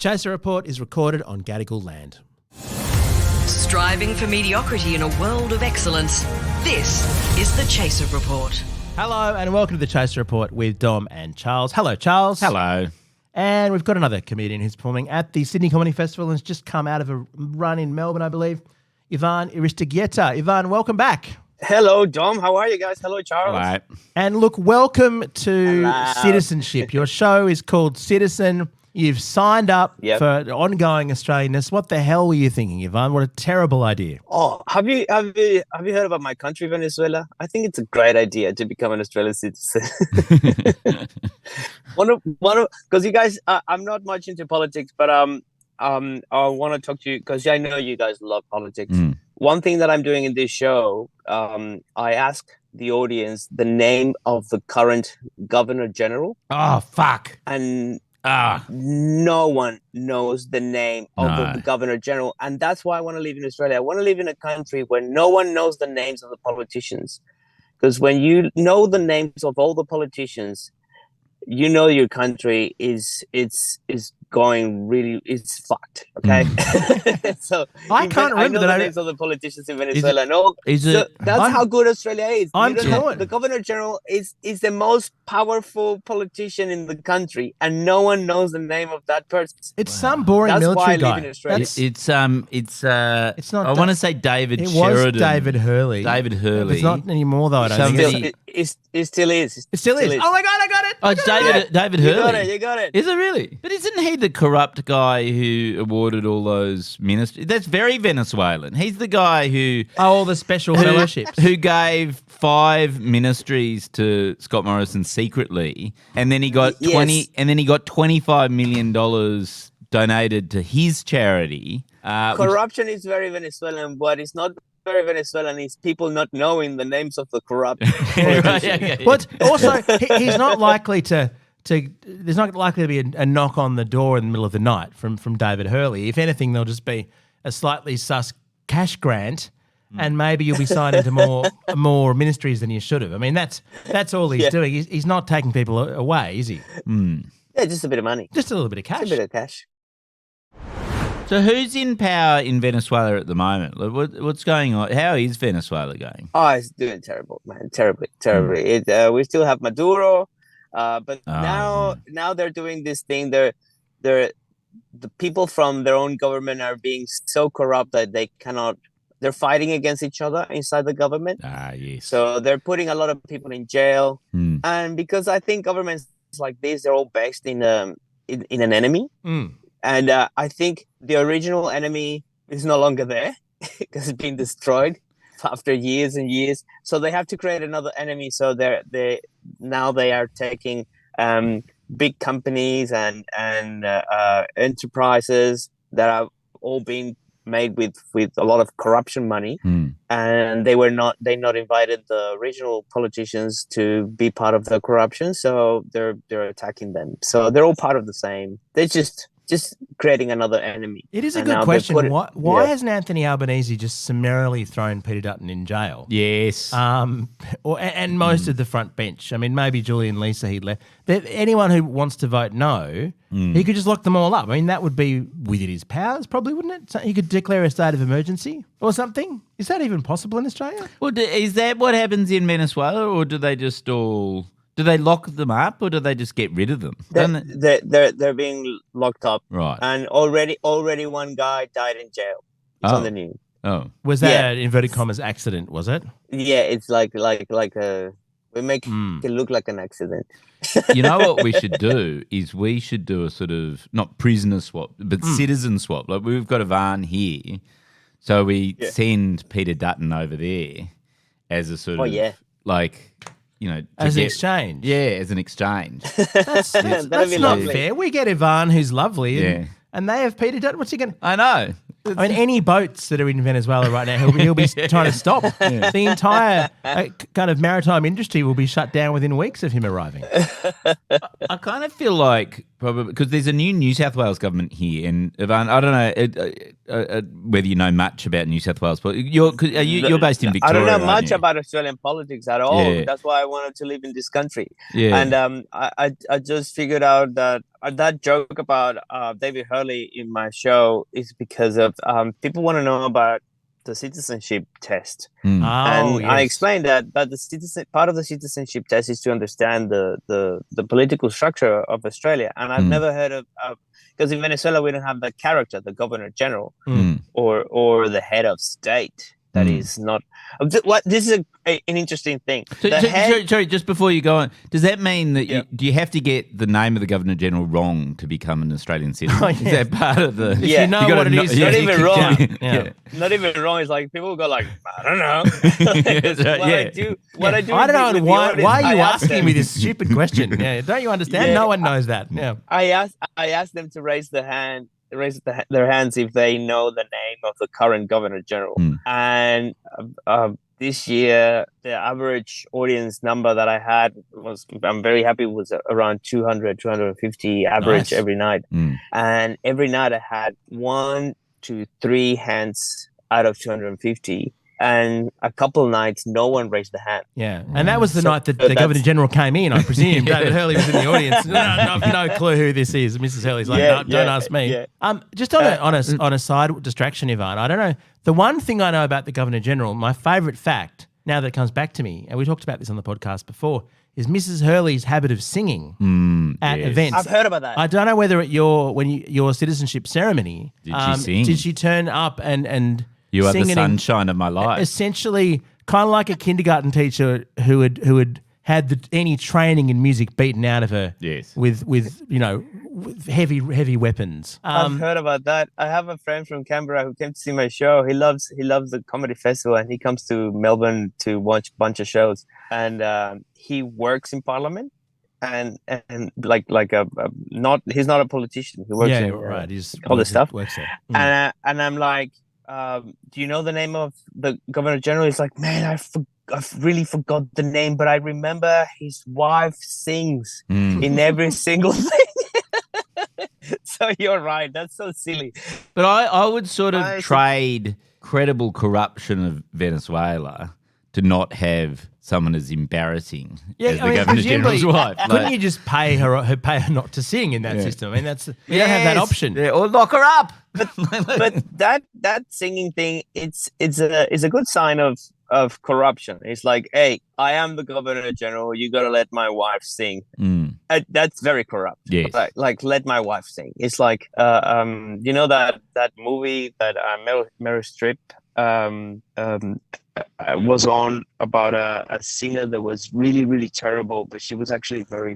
Chaser Report is recorded on Gadigal land. Striving for mediocrity in a world of excellence. This is the Chaser Report. Hello and welcome to the Chaser Report with Dom and Charles. Hello, Charles. Hello. And we've got another comedian who's performing at the Sydney Comedy Festival and has just come out of a run in Melbourne, I believe. Ivan Aristeguieta. Ivan, welcome back. Hello, Dom. How are you guys? Hello, Charles. Right. And look, welcome to Citizenship. Your show is called Citizen. You've signed up for ongoing Australianness. What the hell were you thinking, Ivan? What a terrible idea. Oh, have you heard about my country, Venezuela? I think it's a great idea to become an Australian citizen. Because you guys, I'm not much into politics, but I want to talk to you because I know you guys love politics. One thing that I'm doing in this show, I ask the audience the name of the current Governor General. Oh, fuck. And no one knows the name of the Governor General. And that's why I want to live in Australia. I want to live in a country where no one knows the names of the politicians. Because when you know the names of all the politicians, you know your country is going really, it's fucked. Okay. So I can't remember the names of the politicians in Venezuela. That's how good Australia is. The Governor General is the most powerful politician in the country, and no one knows the name of that person. It's some boring military guy. It's not. I want to say David Sheridan. Was David Hurley. David Hurley. It's not anymore though. I don't think it still is. It still is. Oh my God, I got it. Oh, it's David Hurley. You got it. Is it really? But isn't he the corrupt guy who awarded all those ministries? That's very Venezuelan. He's the guy who... all the special fellowships. Who gave 5 ministries to Scott Morrison secretly, and then he got $25 million donated to his charity. Corruption is very Venezuelan, but it's not very Venezuelan is people not knowing the names of the corrupt. But also, he's not likely to. There's not likely to be a knock on the door in the middle of the night from David Hurley. If anything, there'll just be a slightly sus cash grant, and maybe you'll be signed into more ministries than you should have. I mean, that's all he's doing. He's not taking people away, is he? Yeah, just a bit of money. Just a little bit of cash. Just a bit of cash. So who's in power in Venezuela at the moment? What's going on? How is Venezuela going? Oh, it's doing terrible, man. Terribly. We still have Maduro, but now they're doing this thing. The people from their own government are being so corrupt that they're fighting against each other inside the government. Yes. So they're putting a lot of people in jail. And because I think governments like this, they're all based in an enemy. And I think the original enemy is no longer there because it's been destroyed after years and years. So they have to create another enemy. So they are taking big companies and enterprises that are all being made with a lot of corruption money, and they not invited the original politicians to be part of the corruption. So they're attacking them. So they're all part of the same. They're just creating another enemy. It is a good question. Why hasn't Anthony Albanese just summarily thrown Peter Dutton in jail? Yes. And most of the front bench. I mean, maybe Julian Leeser he'd left. Anyone who wants to vote no, he could just lock them all up. I mean, that would be within his powers, probably, wouldn't it? So he could declare a state of emergency or something. Is that even possible in Australia? Well, is that what happens in Venezuela, or do they just all... Do they lock them up, or do they just get rid of them? They're being locked up, right? And already one guy died in jail. It's on the news. Oh, was that an inverted commas accident? Was it? Yeah, it's like a. We make it look like an accident. You know what we should do is we should do a sort of not prisoner swap, but citizen swap. Like we've got Ivan here, so we send Peter Dutton over there as a sort of like. You know, as an exchange. Yeah, as an exchange. That's not fair. We get Ivan, who's lovely, and they have Peter Dutton. What's he going to... I know. I mean, any boats that are in Venezuela right now, he'll be trying to stop. The entire kind of maritime industry will be shut down within weeks of him arriving. I kind of feel like Probably because there's a new New South Wales government here, and Ivan, I don't know whether you know much about New South Wales, but you're based in Victoria. I don't know much about Australian politics at all. Yeah. That's why I wanted to live in this country. Yeah. And I just figured out that joke about David Hurley in my show is because of people want to know about the citizenship test. And I explained that the part of the citizenship test is to understand the political structure of Australia. And I've never heard of because in Venezuela we don't have the character, the governor general, or the head of state. That is not what. This is an interesting thing. Sorry, just before you go on, does that mean that do you have to get the name of the Governor General wrong to become an Australian citizen? Is that part of the? Yeah, you know what it is. Not even wrong. Not even wrong. It's like people go like, I don't know. What I do. I don't know why are you asking me this stupid question? Yeah, don't you understand? Yeah. No one knows that. Yeah. I asked them to raise their hands if they know the name of the current Governor General. And this year, the average audience number that I had I'm very happy, was around 200, 250 average every night. And every night I had 1 to 3 hands out of 250. And a couple nights, no one raised a hand. Yeah, and that was the night that the Governor General came in, I presume. David Hurley was in the audience. No clue who this is. Mrs. Hurley's like, don't ask me. Yeah. Just on a side distraction, Ivan, I don't know. The one thing I know about the Governor General, my favourite fact, now that it comes back to me, and we talked about this on the podcast before, is Mrs. Hurley's habit of singing at events. I've heard about that. I don't know whether at your citizenship ceremony, did she sing? Did she turn up and you are the sunshine of my life. Essentially, kind of like a kindergarten teacher who had any training in music beaten out of her. Yes. With heavy weapons. I've heard about that. I have a friend from Canberra who came to see my show. He loves the comedy festival, and he comes to Melbourne to watch a bunch of shows. And he works in Parliament. And he's not a politician. He works in He's all this stuff. Works there. And I'm like, do you know the name of the Governor General? He's like, man, I've really forgot the name, but I remember his wife sings in every single thing. So you're right. That's so silly. But I would sort of trade credible corruption of Venezuela to not have someone as embarrassing as the Governor General's wife. Couldn't you just pay her not to sing in that system? I mean, we don't have that option. Yeah, or lock her up. But that singing thing, it's a good sign of corruption. It's like, hey, I am the Governor General. You got to let my wife sing. That's very corrupt. Yes. Like let my wife sing. It's like you know that movie that Meryl Streep was on about a singer that was really, really terrible, but she was actually very.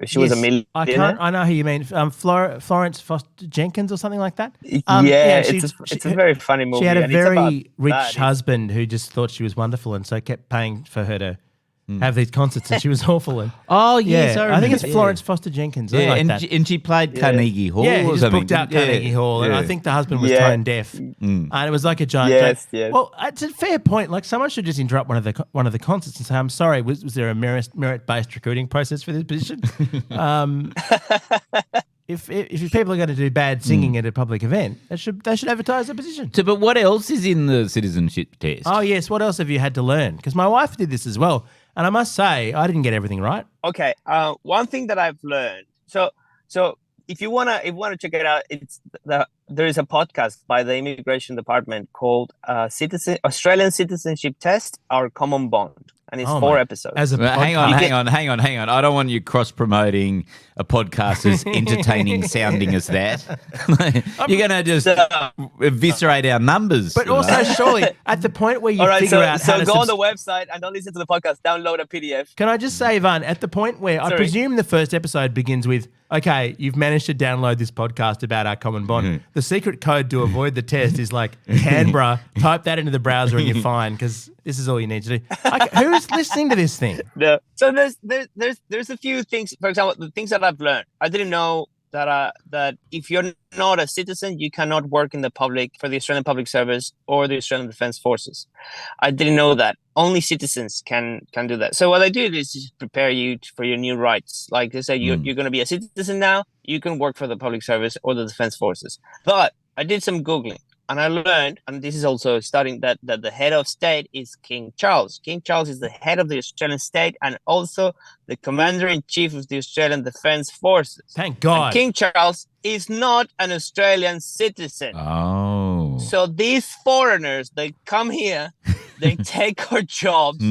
She was a millionaire. I know who you mean. Florence Foster Jenkins or something like that. It's a very funny movie. She had a very rich husband who just thought she was wonderful, and so kept paying for her to have these concerts, and she was awful. And I think it's Florence Foster Jenkins. Yeah, like and she played Carnegie Hall. Yeah, he just booked out Carnegie Hall, and I think the husband was tone deaf, and it was like a giant. Yes. Well, it's a fair point. Like someone should just interrupt one of the concerts and say, "I'm sorry, was there a merit-based recruiting process for this position?" If people are going to do bad singing at a public event, they should advertise the position. So, but what else is in the citizenship test? Oh yes, what else have you had to learn? Because my wife did this as well. And I must say, I didn't get everything right. Okay. One thing that I've learned. So if you wanna check it out, there is a podcast by the Immigration Department called Australian Citizenship-Test, Our Common Bond. And it's 4 episodes. Hang on. I don't want you cross-promoting a podcast as entertaining sounding as that. You're going to just eviscerate our numbers. But also, surely, at the point where you figure out how to... So go on the website and don't listen to the podcast. Download a PDF. Can I just say, Ivan, at the point where I presume the first episode begins with, okay, you've managed to download this podcast about our common bond. Mm-hmm. The secret code to avoid the test is like Canberra, type that into the browser and you're fine, because this is all you need to do. Okay, who's listening to this thing? No. So there's a few things. For example, the things that I've learned. I didn't know that if you're not a citizen, you cannot work in the public for the Australian Public Service or the Australian Defence Forces. I didn't know that. Only citizens can do that. So what I do is just prepare you for your new rights. Like they say, you're going to be a citizen now. you can work for the public service or the defense forces. But I did some Googling and I learned, and this is also studying that the head of state is King Charles. King Charles is the head of the Australian state and also the commander-in-chief of the Australian Defence Forces. Thank God. And King Charles is not an Australian citizen. Oh. So these foreigners, they come here, they take our jobs.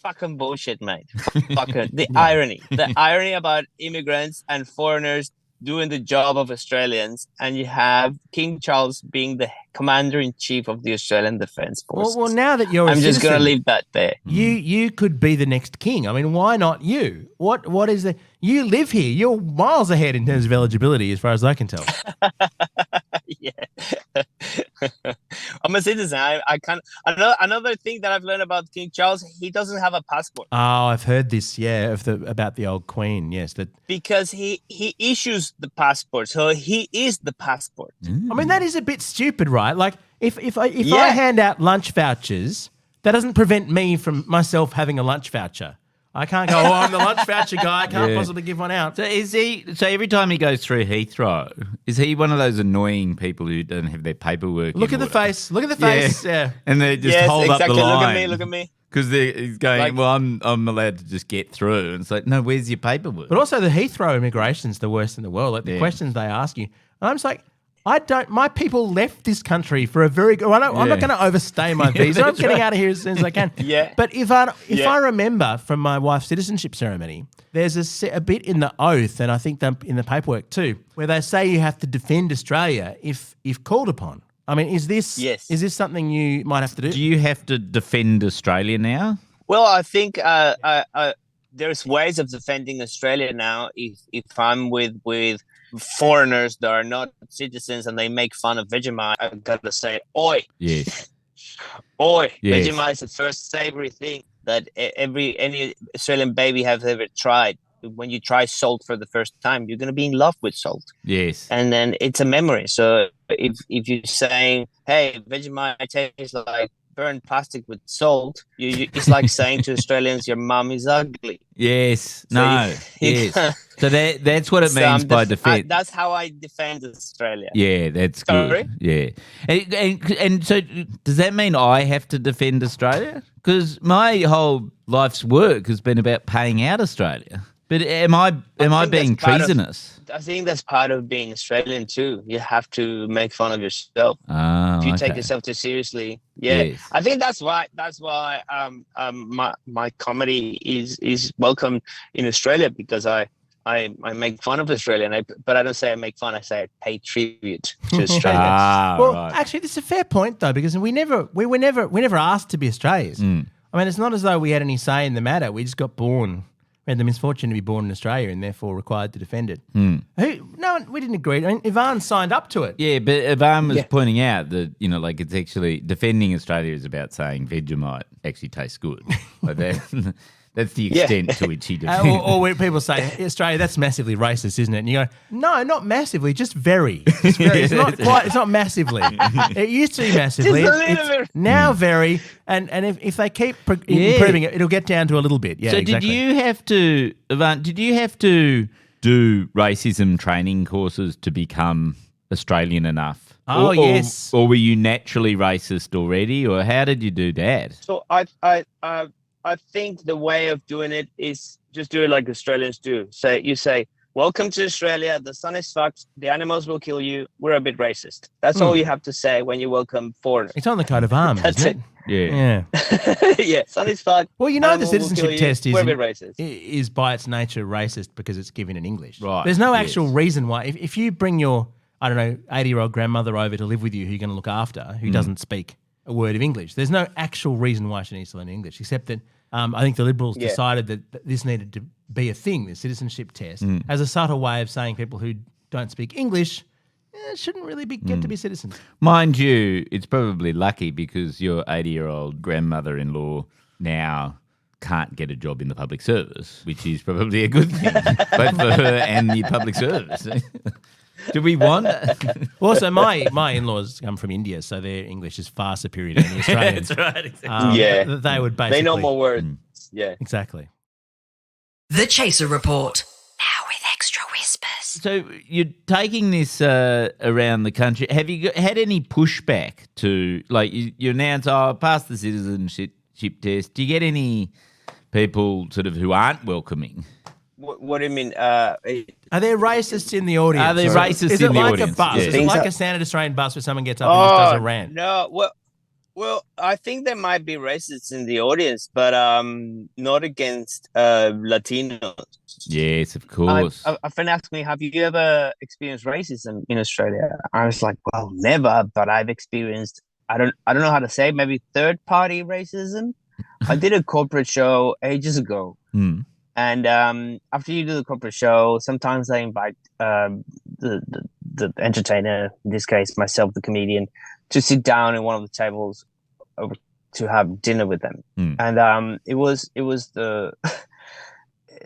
Fucking bullshit, mate. Fucking the irony about immigrants and foreigners doing the job of Australians, and you have King Charles being the commander-in-chief of the Australian Defence Forces. Well, now that you're I'm just going to leave that there. You could be the next king. I mean, why not you? What is the... You live here. You're miles ahead in terms of eligibility as far as I can tell. Yeah. I'm a citizen. I can't... Another thing that I've learned about King Charles, he doesn't have a passport. Oh, I've heard this, about the old Queen, yes. Because he issues the passport, so he is the passport. I mean, that is a bit stupid, right? Like, if I hand out lunch vouchers, that doesn't prevent me from myself having a lunch voucher. I can't go, I'm the lunch voucher guy. I can't possibly give one out. So so every time he goes through Heathrow, is he one of those annoying people who don't have their paperwork? Look at the face. Look at the face. Yeah. And they just hold up the line. Look at me. Because he's going, I'm allowed to just get through. And it's like, no, where's your paperwork? But also the Heathrow immigration's the worst in the world. Like the questions they ask you. And I'm just like, my people left this country for a very good... I'm not going to overstay my visa. I'm getting out of here as soon as I can. But if I remember from my wife's citizenship ceremony, there's a bit in the oath, and I think in the paperwork too, where they say you have to defend Australia if called upon. I mean, is this something you might have to do? Do you have to defend Australia now? Well, I think there's ways of defending Australia now. If I'm with foreigners that are not citizens and they make fun of Vegemite, I've got to say, oi. Yes. Oi. Yes. Vegemite is the first savory thing that any Australian baby has ever tried. When you try salt for the first time, you're going to be in love with salt. Yes. And then it's a memory. So if you're saying, hey, Vegemite tastes like burnt plastic with salt, it's like saying to Australians, your mum is ugly. Yes. So yes. So that's what it means by defend. That's how I defend Australia. Yeah, that's good. Yeah. And so does that mean I have to defend Australia? Because my whole life's work has been about paying out Australia. But am I being treasonous? I think that's part of being Australian too. You have to make fun of yourself. Oh, if you take yourself too seriously, yes. I think that's why my comedy is welcome in Australia, because I make fun of Australia, but I don't say I make fun. I say I pay tribute to Australia. Actually, this is a fair point though, because we were never asked to be Australians. I mean, it's not as though we had any say in the matter. We just got born. We had the misfortune to be born in Australia and therefore required to defend it. No, we didn't agree. I mean, Ivan signed up to it. Yeah, but Ivan was pointing out that, it's actually defending Australia is about saying Vegemite actually tastes good. Like that's the extent to which he defends. Or when people say, Australia, that's massively racist, isn't it? And you go, no, not massively, just very. It's not quite, it's not massively. It used to be massively. It's now very. And if they keep improving it, it'll get down to a little bit. Yeah, so exactly. Did you have to do racism training courses to become Australian enough? Yes. Or were you naturally racist already? Or how did you do that? So I think the way of doing it is just do it like Australians do. You say, welcome to Australia. The sun is fucked. The animals will kill you. We're a bit racist. That's all you have to say when you welcome foreigners. It's on the coat of arms, isn't it? Yeah. Yeah, sun is fucked. Well, the citizenship test is by its nature racist because it's given in English. Right. There's no actual reason why. If you bring your, 80-year-old grandmother over to live with you who you're going to look after, who doesn't speak a word of English, there's no actual reason why she needs to learn English, except that I think the Liberals decided that this needed to be a thing, the citizenship test, as a subtle way of saying people who don't speak English shouldn't really get to be citizens. Mind you, it's probably lucky because your 80-year-old grandmother-in-law now can't get a job in the public service, which is probably a good thing, both for her and the public service. Do we want? Well, so my in-laws come from India, so their English is far superior to the Australians. That's right. Exactly. They would basically... They know more words. Yeah. Exactly. The Chaser Report. Now with extra whispers. So you're taking this around the country. Have you had any pushback to, like, you announce, I passed the citizenship test. Do you get any people sort of who aren't welcoming? What do you mean? Are there racists in the audience? Are there racists is in it the like audience? a bus? Yeah. Is it like a standard Australian bus where someone gets up and just does a rant? No, well, I think there might be racists in the audience, but not against Latinos. Yes, of course. A friend asked me, "Have you ever experienced racism in Australia?" I was like, "Well, never, but I've experienced. I don't know how to say. Maybe third-party racism." I did a corporate show ages ago. And after you do the corporate show, sometimes they invite the entertainer, in this case myself, the comedian, to sit down in one of the tables to have dinner with them. And it was the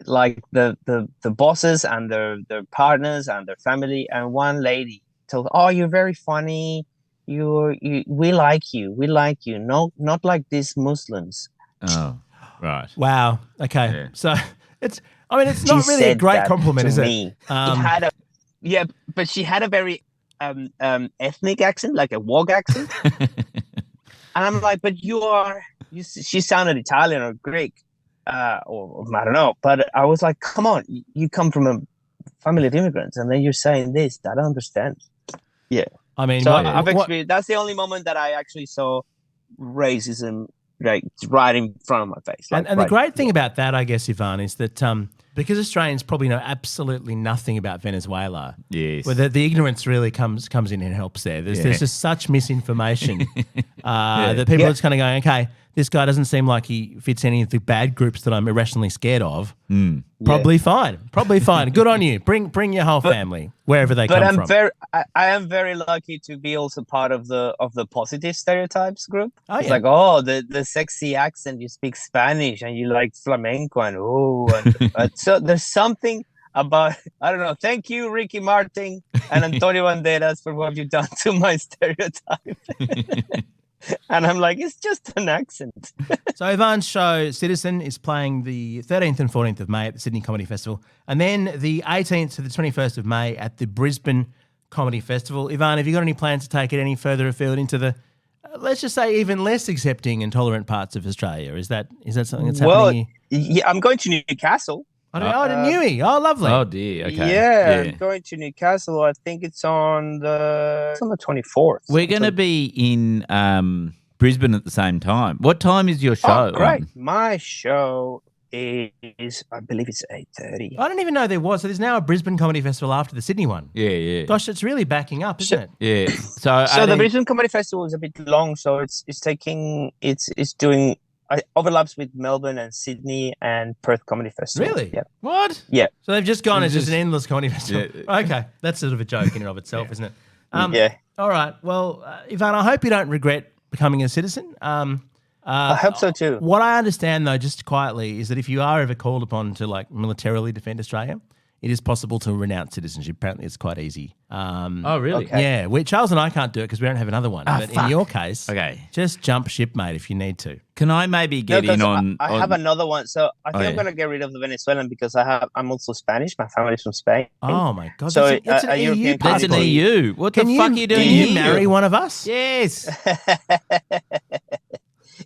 like the bosses and their partners and their family, and one lady told, "Oh, you're very funny. We like you. No, not like these Muslims." Oh, right. Wow. Okay. Yeah. So it's not really a great compliment, is it? But she had a very ethnic accent, like a Wog accent. And I'm like, but she sounded Italian or Greek, or I don't know. But I was like, come on, you come from a family of immigrants, and then you're saying this. I don't understand. Yeah. I mean, so I've experienced. That's the only moment that I actually saw racism, like, right in front of my face. Like, and the great thing about that, I guess, Ivan, is that because Australians probably know absolutely nothing about Venezuela, yes, where the ignorance really comes in and helps there. There's just such misinformation that people are just kind of going, okay, this guy doesn't seem like he fits any of the bad groups that I'm irrationally scared of. Probably fine. Good on you. Bring your whole family wherever they come from. I am very lucky to be also part of the positive stereotypes group. Oh, it's yeah. like, oh, the sexy accent, you speak Spanish and you like flamenco and so there's something about, I don't know. Thank you, Ricky Martin and Antonio Banderas, for what you've done to my stereotype. And I'm like, it's just an accent. So Ivan's show, Citizen, is playing the 13th and 14th of May at the Sydney Comedy Festival, and then the 18th to the 21st of May at the Brisbane Comedy Festival. Ivan, have you got any plans to take it any further afield into the, let's just say, even less accepting and tolerant parts of Australia? Is that something that's happening here? Yeah, I'm going to Newcastle. To Newey. Oh, lovely. Oh, dear. Okay. Yeah, I'm going to Newcastle. I think it's on the 24th. We're going to be in Brisbane at the same time. What time is your show? Oh, great. My show is, I believe it's 8:30. I don't even know there was. So there's now a Brisbane Comedy Festival after the Sydney one. Yeah. Gosh, it's really backing up, isn't it? Yeah. So the Brisbane Comedy Festival is a bit long, so it's doing overlaps with Melbourne and Sydney and Perth Comedy Festival. Really? Yeah. What? Yeah. So they've just gone as just an endless comedy festival. Yeah. Okay. That's sort of a joke in and of itself, isn't it? Yeah. All right. Well, Ivan, I hope you don't regret becoming a citizen. I hope so too. What I understand, though, just quietly, is that if you are ever called upon to, like, militarily defend Australia, it is possible to renounce citizenship. Apparently, it's quite easy. Oh, really? Okay. Yeah. Charles and I can't do it because we don't have another one. But in your case, just jump ship, mate, if you need to. Can I maybe get in on... I have another one. So I think I'm going to get rid of the Venezuelan because I'm also Spanish. My family's from Spain. Oh, my God. So it's an EU European That's an EU. What the fuck are you doing here? here? Can you marry one of us? Yes.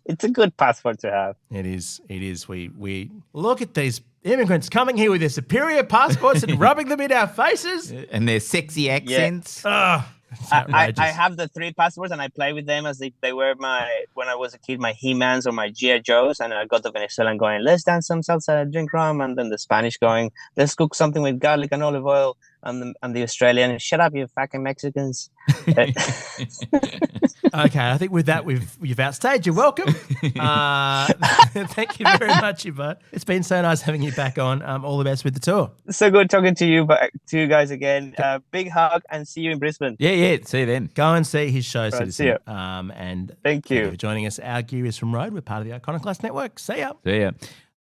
It's a good passport to have. It is. We look at these immigrants coming here with their superior passports and rubbing them in our faces. And their sexy accents. Yeah. I have the 3 passports and I play with them as they were when I was a kid, my He-Mans or my G.I. Joes. And I got the Venezuelan going, let's dance some salsa, drink rum. And then the Spanish going, let's cook something with garlic and olive oil. And the Australian, shut up, you fucking Mexicans. Okay, I think with that you've outstayed your welcome. Thank you very much, Ivan. It's been so nice having you back on. All the best with the tour. So good talking to you guys again. Big hug and see you in Brisbane. Yeah. See you then. Go and see his show, Citizen. See you. And thank you for joining us. Our gear is from Road. We're part of the Iconoclast Network. See ya. See ya.